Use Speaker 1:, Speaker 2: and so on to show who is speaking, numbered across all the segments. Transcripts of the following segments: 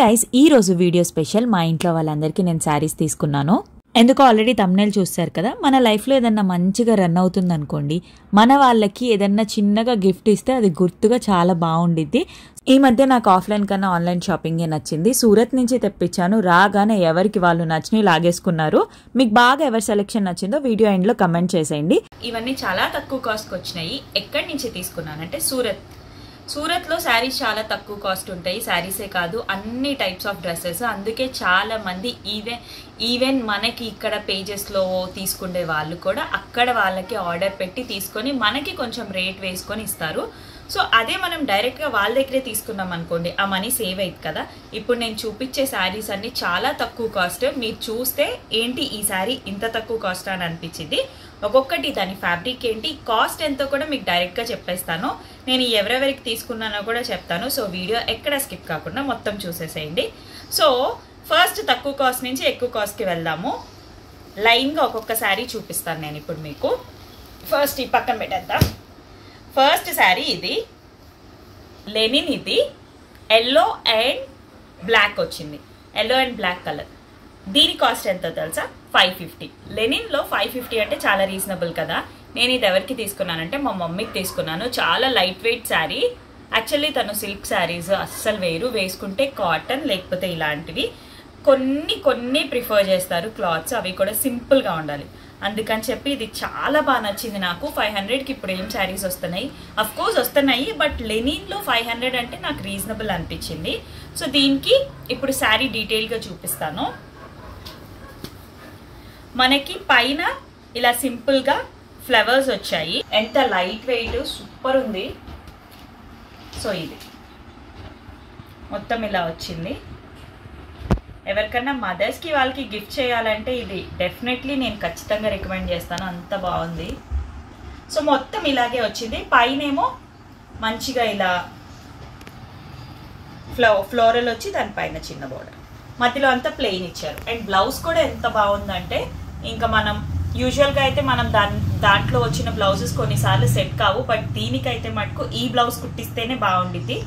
Speaker 1: Guys ఈ రోజు video special మా ఇంట్లో వాళ్ళందరికీ నేను శారీస్ తీసుకున్నాను. ఎందుకో ఆల్రెడీ థంబ్నెయిల్ చూస్తారు కదా. మన లైఫ్లో ఏదన్నా మంచిగా రన్ అవుతుంది అనుకోండి, మన వాళ్ళకి ఏదన్నా చిన్నగా గిఫ్ట్ ఇస్తే అది గుర్తుగా చాలా బాగుండిద్ది. ఈ మధ్య నాకు ఆఫ్లైన్ కన్నా ఆన్లైన్ షాపింగే నచ్చింది. సూరత్ నుంచి తెప్పించాను. రాగానే ఎవరికి వాళ్ళు నచ్చినవి లాగేసుకున్నారు. మీకు బాగా ఎవరి సెలెక్షన్ నచ్చిందో వీడియో ఎండ్లో కమెంట్ చేసేయండి. ఇవన్నీ చాలా తక్కువ కాస్ట్కి వచ్చినాయి. ఎక్కడి నుంచి తీసుకున్నానంటే సూరత్లో శారీస్ చాలా తక్కువ కాస్ట్ ఉంటాయి. శారీసే కాదు, అన్ని టైప్స్ ఆఫ్ డ్రెస్సెస్. అందుకే చాలా మంది ఈవెన్ మనకి ఇక్కడ పేజెస్లో తీసుకునే వాళ్ళు కూడా అక్కడ వాళ్ళకి ఆర్డర్ పెట్టి తీసుకొని మనకి కొంచెం రేట్ వేసుకొని ఇస్తారు. సో అదే మనం డైరెక్ట్గా వాళ్ళ దగ్గరే తీసుకున్నాం అనుకోండి, ఆ మనీ సేవ్ అయ్యింది కదా. ఇప్పుడు నేను చూపించే శారీస్ అన్ని చాలా తక్కువ కాస్ట్. మీరు చూస్తే ఏంటి ఈ శారీ ఇంత తక్కువ కాస్ట్ అని అనిపించింది. ఒక్కొక్కటి దాని ఫ్యాబ్రిక్ ఏంటి, కాస్ట్ ఎంతో కూడా మీకు డైరెక్ట్గా చెప్పేస్తాను. నేను ఎవరెవరికి తీసుకున్నానో కూడా చెప్తాను. సో వీడియో ఎక్కడ స్కిప్ కాకుండా మొత్తం చూసేసేయండి. సో ఫస్ట్ తక్కువ కాస్ట్ నుంచి ఎక్కువ కాస్ట్కి వెళ్దాము. లైన్గా ఒక్కొక్క శారీ చూపిస్తాను నేను ఇప్పుడు మీకు. ఫస్ట్ ఈ పక్కన పెట్టేద్దాం. ఫస్ట్ శారీ ఇది లెనిన్, ఇది ఎల్లో అండ్ బ్లాక్ వచ్చింది. Yellow and black colour. దీని కాస్ట్ ఎంతో తెలుసా? 550. లెనిన్లో 550 అంటే చాలా రీజనబుల్ కదా. నేను ఇది ఎవరికి తీసుకున్నానంటే మా మమ్మీకి తీసుకున్నాను. చాలా లైట్ వెయిట్ శారీ. యాక్చువల్లీ తను సిల్క్ శారీస్ అస్సలు వేరు, వేసుకుంటే కాటన్ లేకపోతే ఇలాంటివి కొన్ని ప్రిఫర్ చేస్తారు క్లాత్స్, అవి కూడా సింపుల్గా ఉండాలి. అందుకని చెప్పి ఇది చాలా బాగా నచ్చింది నాకు. 500కి ఇప్పుడు ఏం శారీస్ వస్తున్నాయి, అఫ్ కోర్స్ వస్తున్నాయి, బట్ లెనిన్లో 500 అంటే నాకు రీజనబుల్ అనిపించింది. సో దీనికి ఇప్పుడు శారీ డీటెయిల్గా చూపిస్తాను. మనకి పైన ఇలా సింపుల్గా ఫ్లవర్స్ వచ్చాయి. ఎంత లైట్ వెయిట్, సూపర్ ఉంది. సో ఇది మొత్తం ఇలా వచ్చింది. ఎవరికన్నా మదర్స్కి వాళ్ళకి గిఫ్ట్ చేయాలంటే ఇది డెఫినెట్లీ నేను ఖచ్చితంగా రికమెండ్ చేస్తాను. అంత బాగుంది. సో మొత్తం ఇలాగే వచ్చింది. పైనేమో మంచిగా ఇలా ఫ్లోరల్ వచ్చి దానిపైన చిన్న బోర్డర్, మధ్యలో అంతా ప్లెయిన్ ఇచ్చారు. అండ్ బ్లౌజ్ కూడా ఎంత బాగుందంటే, ఇంకా మనం యూజువల్గా అయితే మనం దాంట్లో వచ్చిన బ్లౌజెస్ కొన్నిసార్లు సెట్ కావు, బట్ దీనికైతే మటుకు ఈ బ్లౌజ్ కుట్టిస్తేనే బాగుండిద్ది.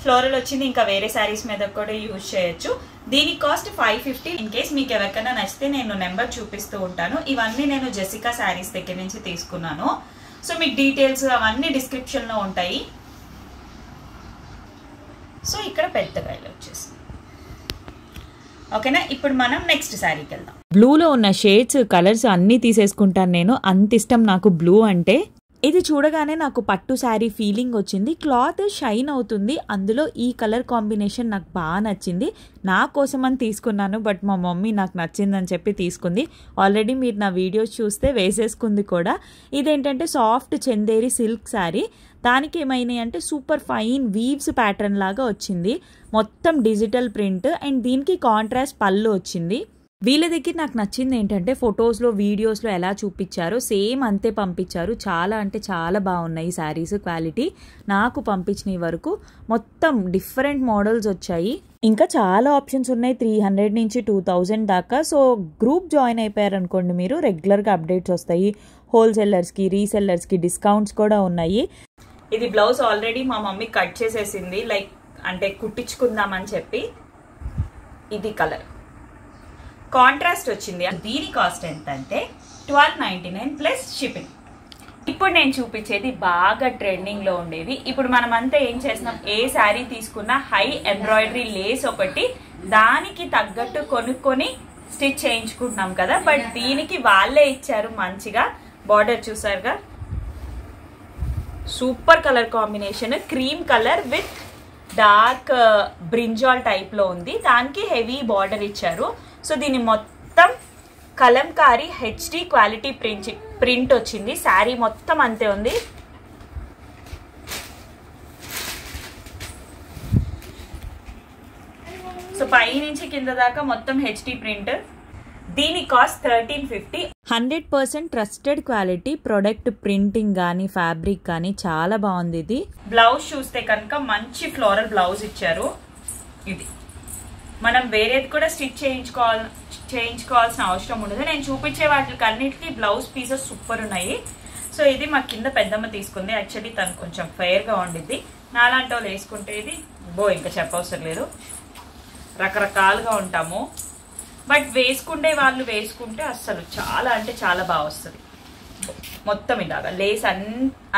Speaker 1: ఫ్లోరల్ వచ్చింది, ఇంకా వేరే శారీస్ మీద కూడా యూజ్ చేయొచ్చు. దీని కాస్ట్ 550. ఇన్ కేస్ మీకు ఎవరికైనా నచ్చితే నేను నెంబర్ చూపిస్తూ ఉంటాను. ఇవన్నీ నేను జెసికా శారీస్ దగ్గర నుంచి తీసుకున్నాను. సో మీకు డీటెయిల్స్ అవన్నీ డిస్క్రిప్షన్లో ఉంటాయి. సో ఇక్కడ పెద్దగా ఇలా వచ్చేసి ఓకేనా. ఇప్పుడు మనం నెక్స్ట్ శారీకి వెళ్దాం. బ్లూలో ఉన్న షేడ్స్, కలర్స్ అన్నీ తీసేసుకుంటాను నేను. అంత ఇష్టం నాకు బ్లూ అంటే. ఇది చూడగానే నాకు పట్టు శారీ ఫీలింగ్ వచ్చింది. క్లాత్ షైన్ అవుతుంది. అందులో ఈ కలర్ కాంబినేషన్ నాకు బాగా నచ్చింది. నా కోసం అని తీసుకున్నాను, బట్ మా మమ్మీ నాకు నచ్చిందని చెప్పి తీసుకుంది. ఆల్రెడీ మీరు నా వీడియోస్ చూస్తే వేసేసుకుంది కూడా. ఇదేంటంటే సాఫ్ట్ చందేరి సిల్క్ శారీ. దానికి ఏమైనాయి అంటే సూపర్ ఫైన్ వీవ్స్ ప్యాటర్న్ లాగా వచ్చింది. మొత్తం డిజిటల్ ప్రింట్ అండ్ దీనికి కాంట్రాస్ట్ పళ్ళు వచ్చింది. వీళ్ళ దగ్గర నాకు నచ్చింది ఏంటంటే ఫొటోస్లో వీడియోస్లో ఎలా చూపించారో సేమ్ అంతే పంపించారు. చాలా అంటే చాలా బాగున్నాయి శారీస్ క్వాలిటీ. నాకు పంపించిన వరకు మొత్తం డిఫరెంట్ మోడల్స్ వచ్చాయి. ఇంకా చాలా ఆప్షన్స్ ఉన్నాయి, 300 నుంచి 2000 దాకా. సో గ్రూప్ జాయిన్ అయిపోయారు అనుకోండి మీరు, రెగ్యులర్గా అప్డేట్స్ వస్తాయి. హోల్సేలర్స్కి, రీసెల్లర్స్కి డిస్కౌంట్స్ కూడా ఉన్నాయి. ఇది బ్లౌజ్ ఆల్రెడీ మా మమ్మీ కట్ చేసేసింది, లైక్ అంటే కుట్టించుకుందామని చెప్పి. ఇది కలర్ కాంట్రాస్ట్ వచ్చింది. దీని కాస్ట్ ఎంత అంటే 1299 ప్లస్ షిప్పింగ్. ఇప్పుడు నేను చూపించేది బాగా ట్రెండింగ్ లో ఉండేది. ఇప్పుడు మనం అంతా ఏం చేస్తున్నాం, ఏ శారీ తీసుకున్నా హై ఎంబ్రాయిడరీ లేస్ ఒకటి దానికి తగ్గట్టు కొనుక్కొని స్టిచ్ చేయించుకుంటున్నాం కదా. బట్ దీనికి వాళ్ళే ఇచ్చారు మంచిగా. బార్డర్ చూసారుగా, super colour combination. Cream colour with dark brinjal type లో ఉంది. దానికి హెవీ బార్డర్ ఇచ్చారు. సో దీని మొత్తం కలంకారీ హెచ్డి క్వాలిటీ ప్రింట్ వచ్చింది. శారీ మొత్తం అంతే ఉంది. సో పై నుంచి కింద దాకా మొత్తం హెచ్డి ప్రింట్. దీని cost 1350. 100% trusted quality product. Printing కానీ ఫ్యాబ్రిక్ కానీ చాలా బాగుంది. ఇది బ్లౌజ్ చూస్తే కనుక మంచి ఫ్లోరల్ బ్లౌజ్ ఇచ్చారు. ఇది మనం వేరేది కూడా స్టిచ్ చేయించుకోవాల్సిన అవసరం ఉండదు. నేను చూపించే వాటికి అన్నిటికీ బ్లౌజ్ పీసెస్ సూపర్ ఉన్నాయి. సో ఇది మా కింద పెద్దమ్మ తీసుకుంది. యాక్చువల్లీ తను కొంచెం ఫెయిర్గా ఉండిద్ది. నాలాంటి వాళ్ళు వేసుకుంటే ఇది ఇంకా చెప్పవసరం లేదు. రకరకాలుగా ఉంటాము. బట్ వేసుకుంటే వాళ్ళు వేసుకుంటే అస్సలు చాలా అంటే చాలా బాగా వస్తుంది. మొత్తం ఇలాగా లేస్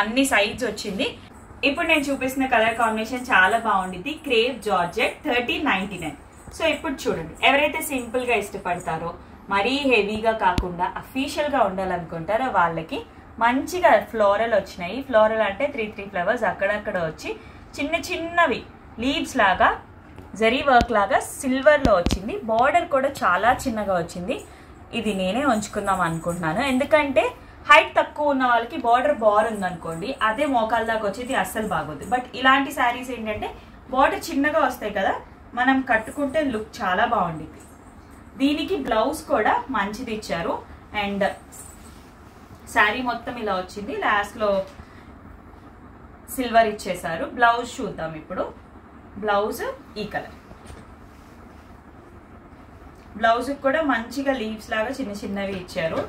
Speaker 1: అన్ని సైజ్ వచ్చింది. ఇప్పుడు నేను చూపిస్తున్న కలర్ కాంబినేషన్ చాలా బాగుండిద్ది. Crepe georgette 1399. సో ఇప్పుడు చూడండి, ఎవరైతే సింపుల్ గా ఇష్టపడతారో మరీ హెవీగా కాకుండా అఫీషియల్ గా ఉండాలనుకుంటారో వాళ్ళకి మంచిగా ఫ్లోరల్ వచ్చినాయి. ఫ్లోరల్ అంటే 3 ఫ్లవర్స్ అక్కడక్కడ వచ్చి చిన్న చిన్నవి లీవ్స్ లాగా జరీ వర్క్ లాగా సిల్వర్ లో వచ్చింది. బార్డర్ కూడా చాలా చిన్నగా వచ్చింది. ఇది నేనే ఉంచుకుందాం అనుకుంటున్నాను, ఎందుకంటే హైట్ తక్కువ ఉన్న వాళ్ళకి బార్డర్ బాగుంది అనుకోండి, అదే మోకాల దాకా వచ్చేది అస్సలు బాగోదు. బట్ ఇలాంటి శారీస్ ఏంటంటే బార్డర్ చిన్నగా వస్తాయి కదా, మనం కట్టుకుంటే లుక్ చాలా బాగుండిద్ది. దీనికి బ్లౌజ్ కూడా మంచిది ఇచ్చారు. అండ్ శారీ మొత్తం ఇలా వచ్చింది, లాస్ట్ లో సిల్వర్ ఇచ్చేసారు. బ్లౌజ్ చూద్దాం ఇప్పుడు. బ్లౌజ్ ఈ కలర్. బ్లౌజ్ కూడా మంచిగా లీవ్స్ లాగా చిన్న చిన్నవి ఇచ్చారు.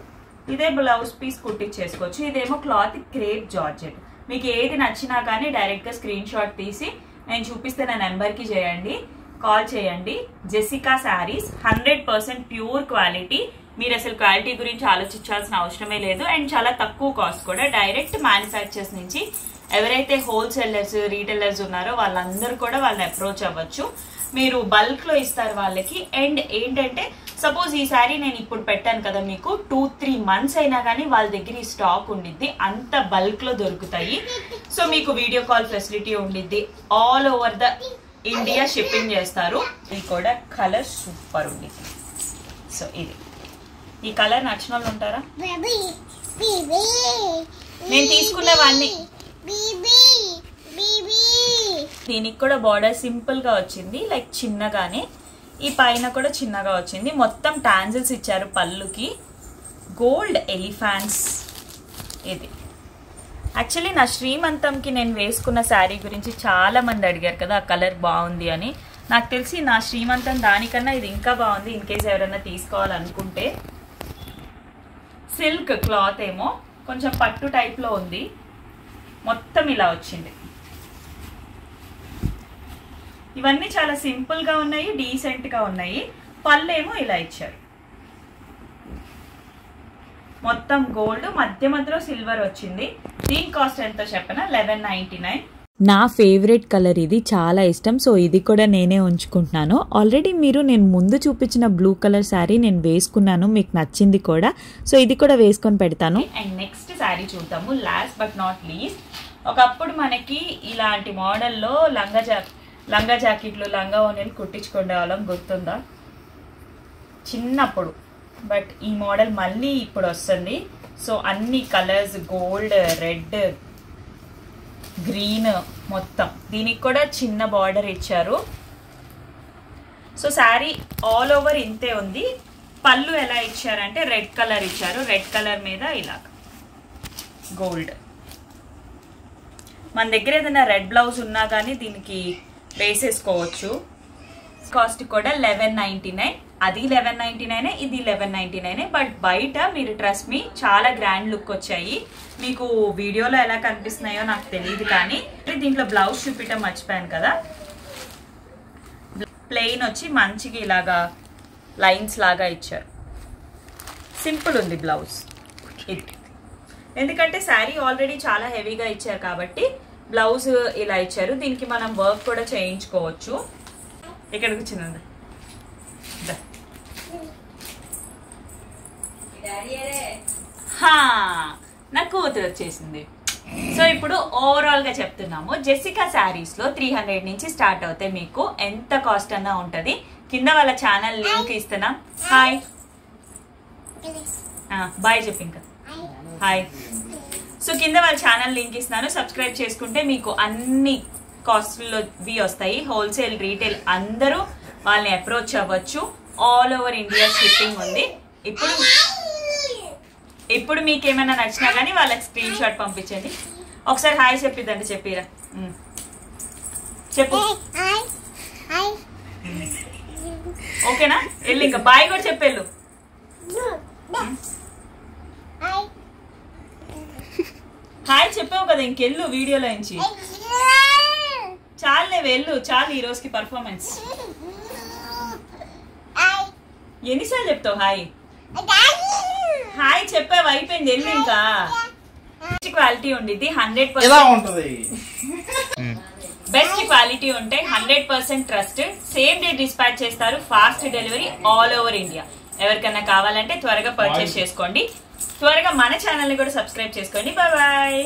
Speaker 1: ఇదే బ్లౌజ్ పీస్ కుట్టించేసుకోవచ్చు. ఇదేమో క్లాత్ క్రేప్ జార్జెట్. మీకు ఏది నచ్చినా కానీ డైరెక్ట్ గా స్క్రీన్ షాట్ తీసి నేను చూపిస్తే నా నెంబర్ కి చేయండి, కాల్ చేయండి. Jessica saris 100% pure quality. మీరు అసలు క్వాలిటీ గురించి ఆలోచించాల్సిన అవసరమే లేదు. అండ్ చాలా తక్కువ కాస్ట్ కూడా. డైరెక్ట్ మ్యానుఫ్యాక్చర్స్ నుంచి ఎవరైతే హోల్సేలర్స్ రీటైలర్స్ ఉన్నారో వాళ్ళందరూ కూడా వాళ్ళని అప్రోచ్ అవ్వచ్చు. మీరు బల్క్ లో ఇస్తారు వాళ్ళకి. అండ్ ఏంటంటే సపోజ్ ఈ శారీ నేను ఇప్పుడు పెట్టాను కదా, మీకు 2-3 మంత్స్ అయినా కానీ వాళ్ళ దగ్గర ఈ స్టాక్ ఉండిద్ది. అంత బల్క్ లో దొరుకుతాయి. సో మీకు వీడియో కాల్ ఫెసిలిటీ ఉండిద్ది. All over the India shipping చేస్తారు. ఇది కూడా కలర్ సూపర్ ఉండిద్ది. సో ఇది ఈ కలర్ నచ్చిన వాళ్ళు ఉంటారా? నేను తీసుకున్నవన్నీ. దీనికి కూడా బార్డర్ సింపుల్ గా వచ్చింది, లైక్ చిన్నగానే. ఈ పైన కూడా చిన్నగా వచ్చింది. మొత్తం టాన్జిల్స్ ఇచ్చారు పళ్ళుకి. Gold elephants. ఇది యాక్చువల్లీ నా శ్రీమంతంకి నేను వేసుకున్న శారీ గురించి చాలా మంది అడిగారు కదా, ఆ కలర్ బాగుంది అని. నాకు తెలిసి నా శ్రీమంతం దానికన్నా ఇది ఇంకా బాగుంది. ఇన్ కేస్ ఎవరైనా తీసుకోవాలనుకుంటే. సిల్క్ క్లాత్ ఏమో కొంచెం పట్టు టైప్ లో ఉంది. మొత్తం ఇలా వచ్చింది. ఇవన్నీ చాలా సింపుల్ గా ఉన్నాయి, డీసెంట్ గా ఉన్నాయి. పళ్ళు ఏమో ఇలా ఇచ్చారు. మొత్తం గోల్డ్, మధ్య మధ్యలో సిల్వర్ వచ్చింది. దీని కాస్ట్ ఎంతో చెప్పనా? 1199.
Speaker 2: నా ఫేవరెట్ కలర్ ఇది, చాలా ఇష్టం. సో ఇది కూడా నేనే ఉంచుకుంటున్నాను. ఆల్రెడీ నేను ముందు చూపించిన బ్లూ కలర్ శారీ నేను వేసుకున్నాను, మీకు నచ్చింది కూడా. సో ఇది కూడా వేసుకొని పెడతాను.
Speaker 1: అండ్ నెక్స్ట్ శారీ చూద్దాము. లాస్ట్ బట్ నాట్ లీస్ట్, ఒకప్పుడు మనకి ఇలాంటి మోడల్లో లంగా జాకెట్లు, లంగా ఓనీలు కుట్టించుకునే వాళ్ళం, గుర్తుందా చిన్నప్పుడు? బట్ ఈ మోడల్ మళ్ళీ ఇప్పుడు వస్తుంది. సో అన్ని కలర్స్, గోల్డ్, రెడ్, గ్రీన్, మొత్తం. దీనికి కూడా చిన్న బార్డర్ ఇచ్చారు. సో శారీ ఆల్ ఓవర్ ఇంతే ఉంది. పళ్ళు ఎలా ఇచ్చారంటే రెడ్ కలర్ ఇచ్చారు. రెడ్ కలర్ మీద ఇలాగ గోల్డ్. మన దగ్గర ఏదైనా రెడ్ బ్లౌజ్ ఉన్నా కానీ దీనికి వేసేసుకోవచ్చు. కాస్ట్ కూడా 1199. అది 1199, ఇది 1199. బట్ బయట మీరు ట్రస్ట్ మీ చాలా గ్రాండ్ లుక్ వచ్చాయి. మీకు వీడియోలో ఎలా కనిపిస్తున్నాయో నాకు తెలియదు, కానీ దీంట్లో బ్లౌజ్ చూపించడం మర్చిపోయాను కదా. ప్లెయిన్ వచ్చి మంచిగా ఇలాగా లైన్స్ లాగా ఇచ్చారు. సింపుల్ ఉంది బ్లౌజ్ ఇది. ఎందుకంటే శారీ ఆల్రెడీ చాలా హెవీగా ఇచ్చారు కాబట్టి బ్లౌజ్ ఇలా ఇచ్చారు. దీనికి మనం వర్క్ కూడా చేయించుకోవచ్చు. ఇక్కడికి వచ్చిందండి. నా కూతురు వచ్చేసింది. సో ఇప్పుడు ఓవరాల్ గా చెప్తున్నాము. జెసికా శారీస్ లో 300 నుంచి స్టార్ట్ అవుతాయి. మీకు ఎంత కాస్ట్ అన్నా ఉంటది. కింద వాళ్ళ ఛానల్ లింక్ ఇస్తున్నాం. హాయ్ బాయ్ చెప్పి ఇంకా హాయ్. సో కింద వాళ్ళ ఛానల్ లింక్ ఇస్తున్నాను, సబ్స్క్రైబ్ చేసుకుంటే మీకు అన్ని కాస్ట్లో వస్తాయి. హోల్సేల్, రీటైల్ అందరూ వాళ్ళని అప్రోచ్ అవ్వచ్చు. ఆల్ ఓవర్ ఇండియా షిప్పింగ్ ఉంది. ఇప్పుడు మీకు ఏమైనా నచ్చినా కానీ వాళ్ళకి స్క్రీన్ షాట్ పంపించండి. ఒకసారి హాయ్ చెప్పిద్దండి, చెప్పిరా చెప్పు. ఓకేనా? వెళ్ళి ఇంకా బాయ్ కూడా చెప్పేళ్ళు. హాయ్ చెప్పావు కదా, ఇంకెళ్ళు వీడియోలో నుంచి. చాలులే వెళ్ళు, చాలు ఈ రోజుకి పర్ఫార్మెన్స్. ఎన్నిసార్లు చెప్తావు హాయ్? హాయ్ చెప్పావు, అయిపోయింది, వెళ్ళి ఇంకా. క్వాలిటీ ఉండిద్ది 100%. బెస్ట్ క్వాలిటీ ఉంటాయి, 100% ట్రస్ట్. సేమ్ డే డిస్పాచ్ చేస్తారు, fast delivery all over India. ఎవరికైనా కావాలంటే త్వరగా పర్చేస్ చేసుకోండి. త్వరగా మన ఛానల్ ని కూడా సబ్స్క్రైబ్ చేసుకోండి. Bye bye.